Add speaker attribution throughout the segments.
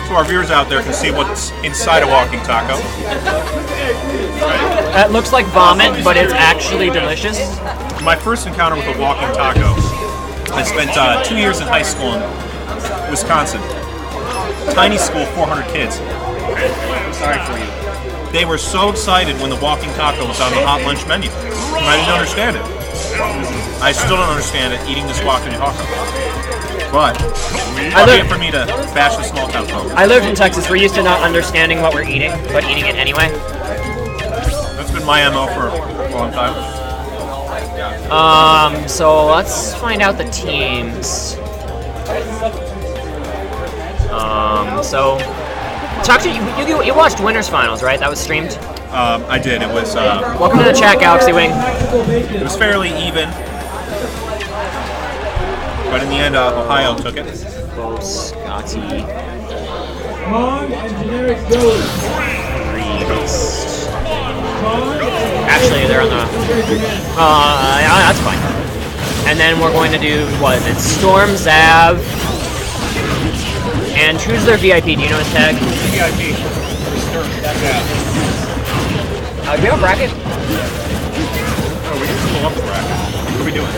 Speaker 1: So our viewers out there can see what's inside a walking taco.
Speaker 2: It looks like vomit, but it's actually delicious.
Speaker 1: My first encounter with a walking taco, I spent 2 years in high school in Wisconsin. Tiny school, 400 kids.
Speaker 3: Sorry for you.
Speaker 1: They were so excited when the walking taco was on the hot lunch menu. And I didn't understand it. I still don't understand it, eating this walking taco. But, lucky for me to bash the small town folk.
Speaker 2: I lived in Texas. We're used to not understanding what we're eating, but eating it anyway.
Speaker 1: That's been my MO for a long time.
Speaker 2: So let's find out the teams. So talk to you. You watched Winners Finals, right? That was streamed.
Speaker 1: I did. It was.
Speaker 2: Welcome to the chat, Galaxy Wing.
Speaker 1: It was fairly even, but in the end, Ohio took it.
Speaker 2: Scotty. Actually, they're on the. Yeah, that's fine. And then we're going to do what is it? Storm, ZAV, and choose their VIP. Do you know his tag?
Speaker 3: VIP.
Speaker 2: Do we have a bracket?
Speaker 1: Oh, we can pull up the bracket. What are we doing?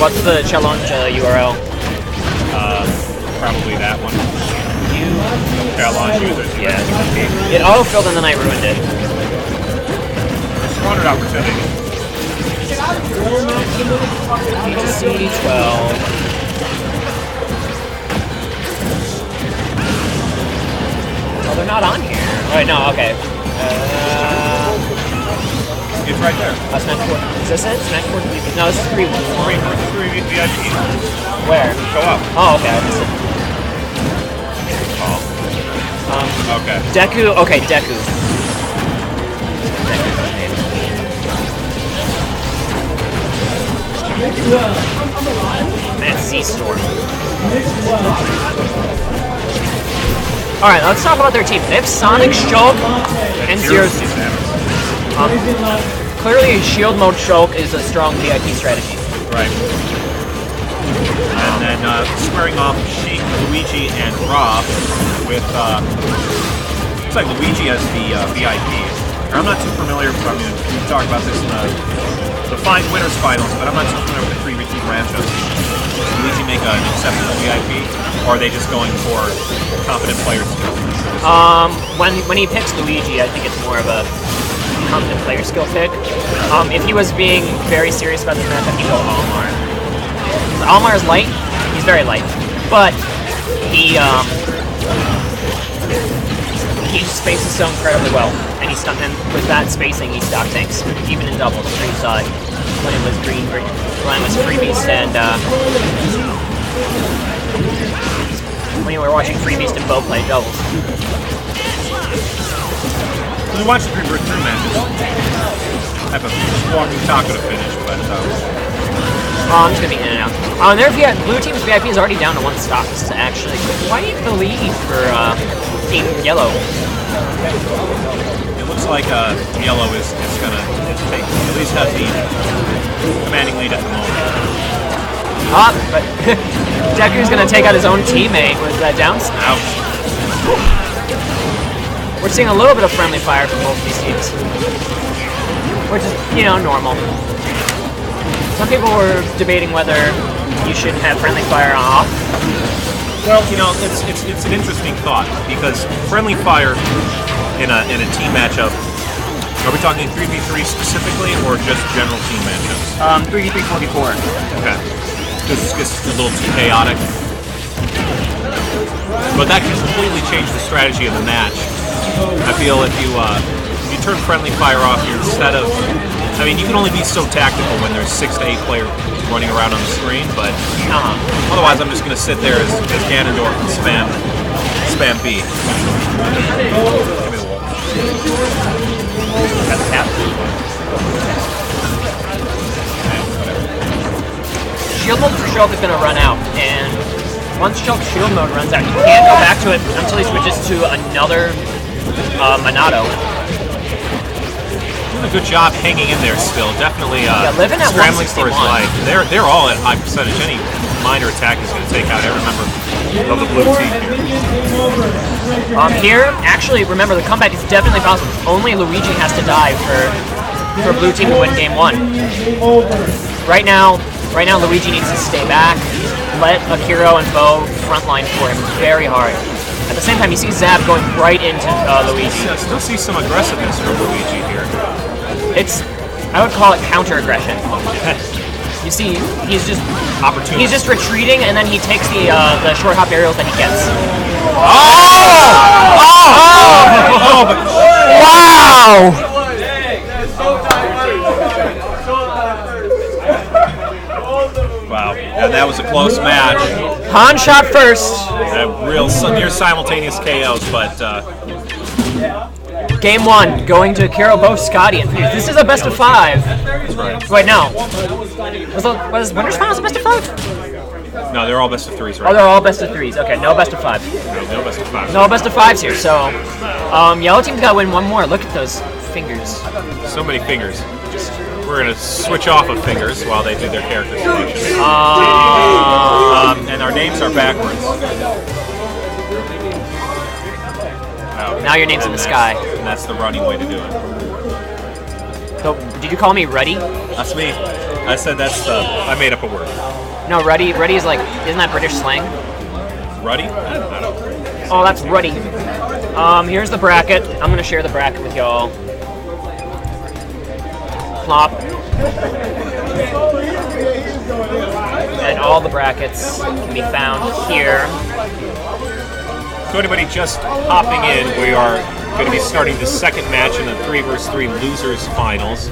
Speaker 2: What's the challenge URL?
Speaker 1: Probably that one. Challenge users.
Speaker 2: Yeah. It auto-filled and then I ruined it.
Speaker 1: Squandered opportunity.
Speaker 2: D2C 12. Oh, they're not on here. Right, no, okay.
Speaker 1: It's right there.
Speaker 2: Smash 4. Is this it? Smash 4? No, this is 3-1.
Speaker 1: 3 VIP.
Speaker 2: Where?
Speaker 1: Go up.
Speaker 2: Oh, okay. I missed it.
Speaker 1: Okay.
Speaker 2: Deku. Okay, Deku. Man, ZStorm. Alright, let's talk about their team. They have Sonic, Shulk, and Zero. Clearly, Shield Mode Shulk is a strong VIP strategy.
Speaker 1: Right. And then squaring off Sheik, Luigi, and Rob with, looks like Luigi as the VIP. I'm not too familiar, I mean, we talked about this in the Winners Finals, but I'm not too familiar with the 3v3 matchups. Does Luigi make an acceptable VIP, or are they just going for competent player skill?
Speaker 2: When he picks Luigi, I think it's more of a competent player skill pick. If he was being very serious about this matchup, he'd go Almar. Almar is light. He's very light, but he spaces so incredibly well, and he's stuck. And with that spacing, he stock tanks even in doubles. I'm sure you saw it when it was when it was GreenBeast and when you were watching GreenBeast and Bo play doubles.
Speaker 1: We watched the 3v3 matches. I have a walking taco to finish, but
Speaker 2: I'm just gonna be in and out. Their blue team's VIP is already down to 1 stock. This is actually quite the lead for Team Yellow.
Speaker 1: it looks like Yellow is gonna take, at least have the commanding lead at the moment.
Speaker 2: But Deku's gonna take out his own teammate with that down smash.
Speaker 1: Ouch.
Speaker 2: We're seeing a little bit of friendly fire from both these teams, which is, normal. Some people were debating whether you should have friendly fire off.
Speaker 1: Well, it's an interesting thought, because friendly fire in a team matchup, are we talking 3v3 specifically, or just general team matchups?
Speaker 2: 3v3, 4v4.
Speaker 1: Okay. This gets a little too chaotic. But that can completely change the strategy of the match. I feel if you turn friendly fire off, you're instead of... I mean, you can only be so tactical when there's 6 to 8 players running around on the screen, but otherwise I'm just going to sit there as Ganondorf and spam B. Give me the wall. That's tap.
Speaker 2: Shield mode for Shulk is going to run out, and once Shulk's shield mode runs out, you can't go back to it until he switches to another Monado.
Speaker 1: Doing a good job hanging in there still. Definitely
Speaker 2: living at
Speaker 1: scrambling for his
Speaker 2: 161.
Speaker 1: life. They're all at high percentage. Any minor attack is going to take out every member of the blue team here.
Speaker 2: Here, actually, remember, the comeback is definitely possible. Only Luigi has to die for Blue Team to win Game 1. Right now, Luigi needs to stay back, let Akiro and Bo frontline for him very hard. At the same time, you see Zab going right into Luigi.
Speaker 1: I still see some aggressiveness from Luigi here.
Speaker 2: I would call it counter-aggression. You see, he's just retreating, and then he takes the short hop aerials that he gets.
Speaker 3: Wow!
Speaker 1: Wow, and that was a close match.
Speaker 2: Han shot first.
Speaker 1: Real near simultaneous KOs, but
Speaker 2: Game 1 going to Akiro, Bo, Scotty, and this is a best of 5. Wait, no. Was Winners Finals a best of 5?
Speaker 1: no, they're all best of 3s,
Speaker 2: Oh,
Speaker 1: right?
Speaker 2: they're all best of 3s. Okay, no best of 5.
Speaker 1: No best of 5.
Speaker 2: No best of 5s here. So, Yellow Team's got to win one more. Look at those fingers.
Speaker 1: So many fingers. We're going to switch off of fingers while they do their character selection. And our names are backwards.
Speaker 2: Now your name's in the sky.
Speaker 1: And that's the running way to do it.
Speaker 2: So, did you call me Ruddy?
Speaker 1: That's me. I said that's I made up a word.
Speaker 2: No, Ruddy. Ruddy is like, isn't that British slang?
Speaker 1: Ruddy?
Speaker 2: Oh, that's Ruddy. Here's the bracket. I'm gonna share the bracket with y'all. Plop. And all the brackets can be found here.
Speaker 1: To anybody just hopping in, we are going to be starting the second match in the 3 vs 3 Losers Finals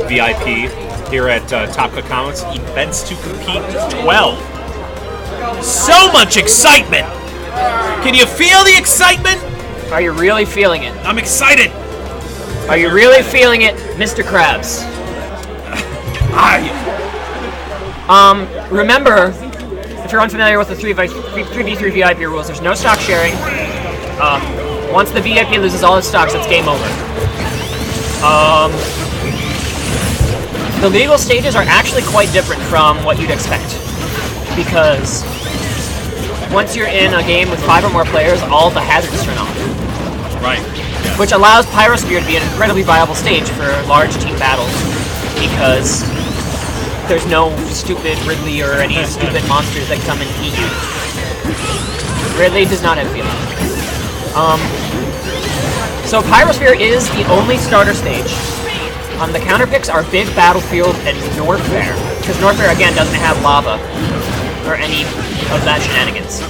Speaker 1: VIP here at Topka Comics Events2Compete 12. So much excitement! Can you feel the excitement?
Speaker 2: Are you really feeling it?
Speaker 1: I'm excited!
Speaker 2: Are you really feeling it, Mr. Krabs? Remember, if you're unfamiliar with the 3v3 VIP rules, there's no stock sharing. Once the VIP loses all its stocks, it's game over. The legal stages are actually quite different from what you'd expect, because once you're in a game with 5 or more players, all the hazards turn off.
Speaker 1: Right.
Speaker 2: Which allows Pyrosphere to be an incredibly viable stage for large team battles, because there's no stupid Ridley or any stupid monsters that come and eat you. Ridley does not have feelings. So Pyrosphere is the only starter stage. The counter picks are Big Battlefield and Northfair, because Northfair again doesn't have lava or any of that shenanigans.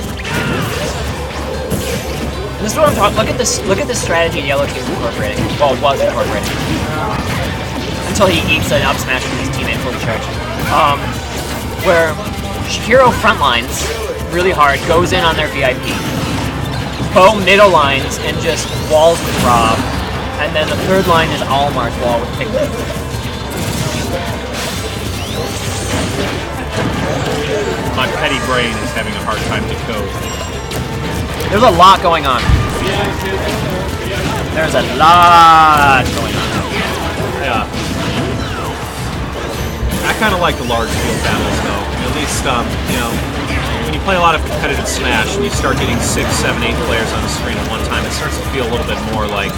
Speaker 2: This is what I'm talking. Look at this strategy Yellow Team's incorporating. Well, was incorporating until he eats an up smash from his teammate full charge. Where Shikiro frontlines really hard, goes in on their VIP. Bo middle lines and just walls with Rob, and then the third line is Almar's wall with Piglet.
Speaker 1: My petty brain is having a hard time to code.
Speaker 2: There's a lot going on. There's a lot going on.
Speaker 1: Yeah. I kind of like the large field battles, though. At least, when you play a lot of competitive Smash and you start getting 6, 7, 8 players on the screen at one time, it starts to feel a little bit more like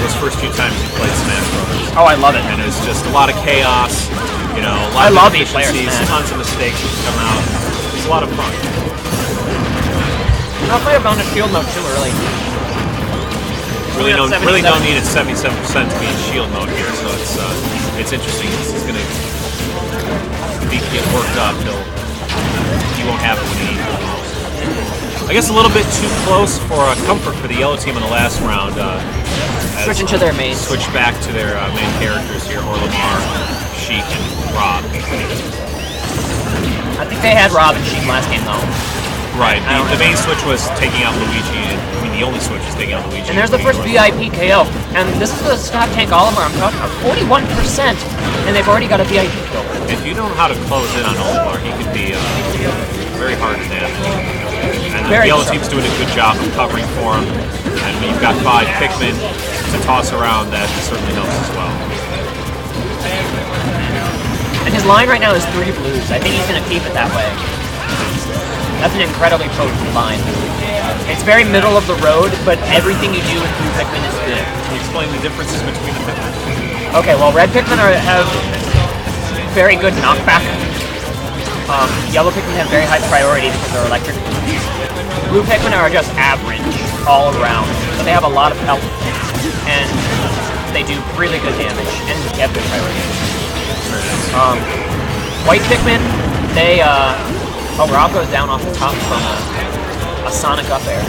Speaker 1: those first few times you played Smash Brothers.
Speaker 2: Oh, I love it.
Speaker 1: And it's just a lot of chaos, a lot of inefficiencies, tons of mistakes that come out. It's a lot of fun.
Speaker 2: I'll play a bonus field mode too early.
Speaker 1: Really no need at 77% to be in shield mode here, so it's interesting. This is going to get worked up till you won't have it when you need it. I guess a little bit too close for comfort for the Yellow Team in the last round.
Speaker 2: Switching to their mains.
Speaker 1: Switch back to their main characters here, Orlamar, Sheik, and Rob.
Speaker 2: I think they had Rob and Sheik last game though.
Speaker 1: Right, the main switch was taking out Luigi, and the only switch was taking out Luigi.
Speaker 2: And there's the first VIP KO. And this is the stock tank Olimar I'm talking about. 41%! And they've already got a VIP kill.
Speaker 1: If you know how to close in on Olimar, he can be very hard to damage. And the Yellow Team's doing a good job of covering for him. And when you've got 5 Pikmin to toss around, that certainly helps as well.
Speaker 2: And his line right now is 3 blues. I think he's going to keep it that way. That's an incredibly potent line. It's very middle of the road, but everything you do with blue Pikmin is good.
Speaker 1: Can you explain the differences between the Pikmin?
Speaker 2: Okay, well, red Pikmin have very good knockback. Yellow Pikmin have very high priority because they're electric. Blue Pikmin are just average all around, but they have a lot of health, and they do really good damage, and have good priority. White Pikmin, they, oh, Rob goes down off the top from a Sonic up air.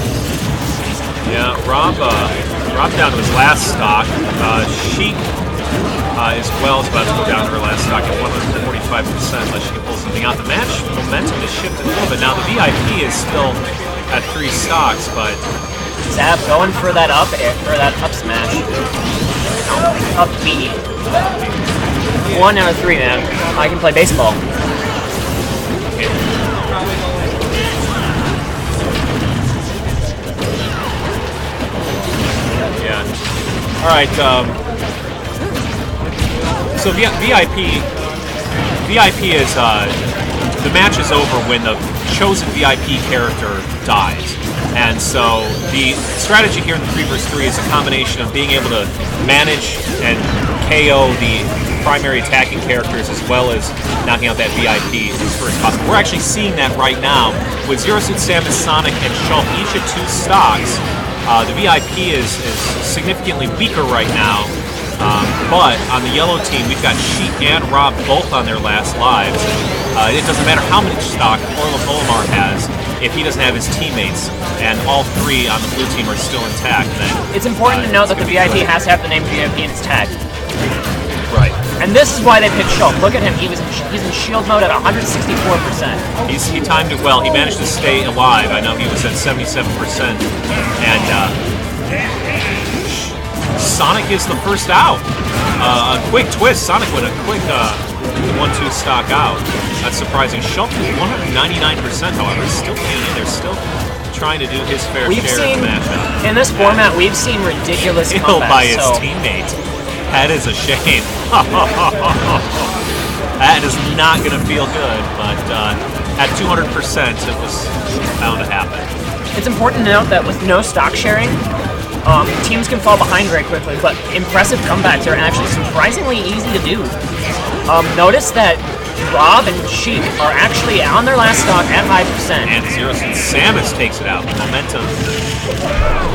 Speaker 1: Yeah, Rob down to his last stock. Sheik as well is about to go down to her last stock at 145% unless she can pull something out. The match momentum has shifted a little bit. Now the VIP is still at 3 stocks, but
Speaker 2: Zab going for that up air, or that up smash. Up B. 1 out of 3, man. I can play baseball.
Speaker 1: Yeah. All right. So VIP is the match is over when the chosen VIP character dies, and so the strategy here in the 3 vs 3 is a combination of being able to manage and KO the primary attacking characters as well as knocking out that VIP as first possible. We're actually seeing that right now with Zero Suit Samus, Sonic, and Chompy each at 2 stocks. The VIP is significantly weaker right now. But on the yellow team, we've got Sheik and Rob both on their last lives. It doesn't matter how much stock Olimar has if he doesn't have his teammates, and all 3 on the blue team are still intact. Then
Speaker 2: it's important to note that the VIP has to have the name VIP in its tag.
Speaker 1: Right.
Speaker 2: And this is why they picked Shulk. Look at him; he's in shield mode at 164%.
Speaker 1: He timed it well. He managed to stay alive. I know he was at 77%, and Sonic is the first out. A quick twist. Sonic with a quick 1-2 stock out. That's surprising. Shulk is 199%, however, still hanging in there, still trying to do his fair share of the matchup.
Speaker 2: In this format, we've seen ridiculous
Speaker 1: Killed
Speaker 2: comebacks,
Speaker 1: by his teammate. That is a shame. That is not going to feel good, but at 200%, it was bound to happen.
Speaker 2: It's important to note that with no stock sharing, teams can fall behind very quickly, but impressive comebacks are actually surprisingly easy to do. Notice that Rob and Sheik are actually on their last stock at 5%.
Speaker 1: And Zero Suit Samus takes it out. The momentum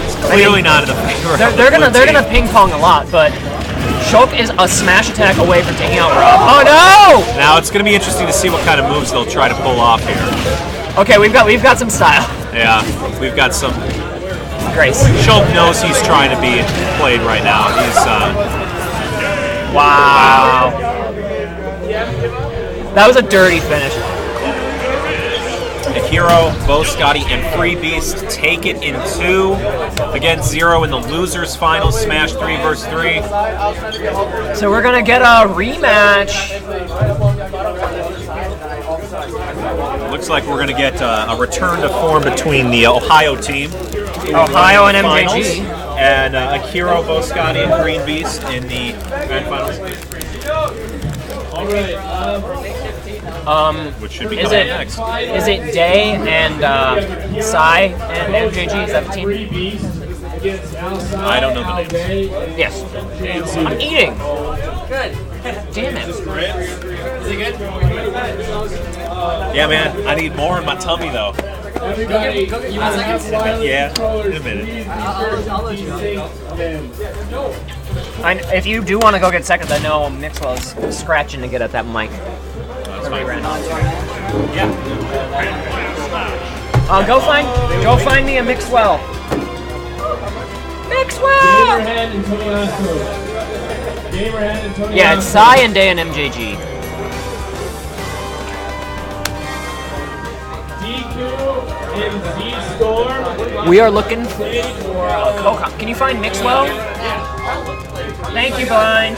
Speaker 1: is clearly not in the favor.
Speaker 2: They're gonna ping pong a lot, but Shulk is a smash attack away from taking out Rob. Oh no!
Speaker 1: Now it's gonna be interesting to see what kind of moves they'll try to pull off here.
Speaker 2: Okay, we've got some style.
Speaker 1: Yeah, we've got some.
Speaker 2: Grace.
Speaker 1: Shulk knows he's trying to be played right now. He's
Speaker 2: wow. That was a dirty finish.
Speaker 1: Akiro, Scotty, and GreenBeast take it in 2 against 0 in the losers final Smash 3 vs 3.
Speaker 2: So we're gonna get a rematch.
Speaker 1: Looks like we're gonna get a return to form between the Ohio team,
Speaker 2: Ohio and MJG,
Speaker 1: and Akiro, Scotty, and GreenBeast in the grand finals. Which should be coming next.
Speaker 2: Is it Day and Sai and MJG? Is that the team?
Speaker 1: I don't know the names.
Speaker 2: Yes. I'm eating. Good. Damn it.
Speaker 3: Is it good?
Speaker 1: Yeah, man. I need more in my tummy, though.
Speaker 3: Everybody, you want seconds?
Speaker 1: Yeah, in a minute.
Speaker 3: I'll let you know.
Speaker 2: If you do want to go get seconds, I know Mixwell is scratching to get at that mic.
Speaker 1: Yeah.
Speaker 2: Go find me a Mixwell. Mixwell! Yeah, it's Sai and Day and MJG.
Speaker 4: Deku and ZStorm.
Speaker 2: We are looking for a co-op. Can you find Mixwell? Thank you, Blind.